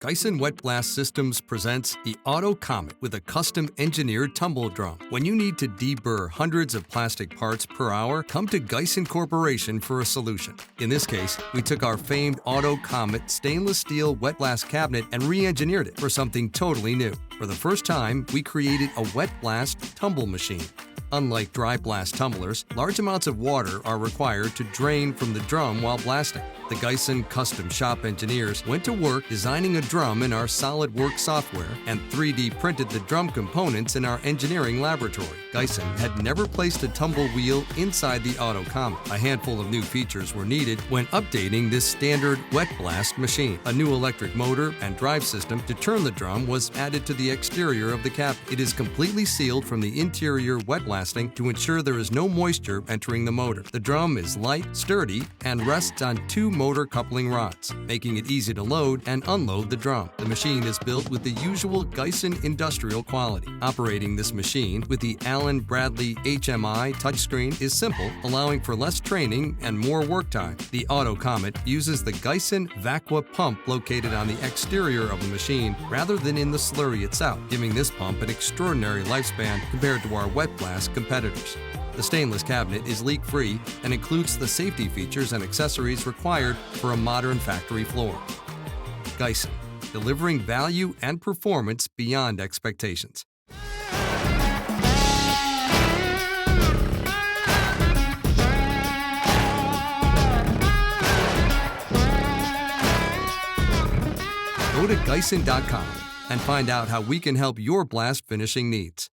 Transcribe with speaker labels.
Speaker 1: Guyson Wetblast Systems presents the Auto Komet with a custom-engineered tumble drum. When you need to deburr hundreds of plastic parts per hour, come to Guyson Corporation for a solution. In this case, we took our famed Auto Komet stainless steel Wetblast cabinet and re-engineered it for something totally new. For the first time, we created a Wetblast tumble machine. Unlike dry blast tumblers, large amounts of water are required to drain from the drum while blasting. The Guyson custom shop engineers went to work designing a drum in our SolidWorks software and 3D printed the drum components in our engineering laboratory. Guyson had never placed a tumble wheel inside the Auto Komet. A handful of new features were needed when updating this standard Wetblast machine. A new electric motor and drive system to turn the drum was added to the exterior of the cabinet. It is completely sealed from the interior wet blasting to ensure there is no moisture entering the motor. The drum is light, sturdy, and rests on two motor coupling rods, making it easy to load and unload the drum. The machine is built with the usual Guyson industrial quality. Operating this machine with the Allen Bradley HMI touchscreen is simple, allowing for less training and more work time. The Auto Komet uses the Guyson Vacua pump located on the exterior of the machine rather than in the slurry itself, giving this pump an extraordinary lifespan compared to our Wetblast competitors. The stainless cabinet is leak-free and includes the safety features and accessories required for a modern factory floor. Guyson, delivering value and performance beyond expectations. Go to Guyson.com and find out how we can help your blast finishing needs.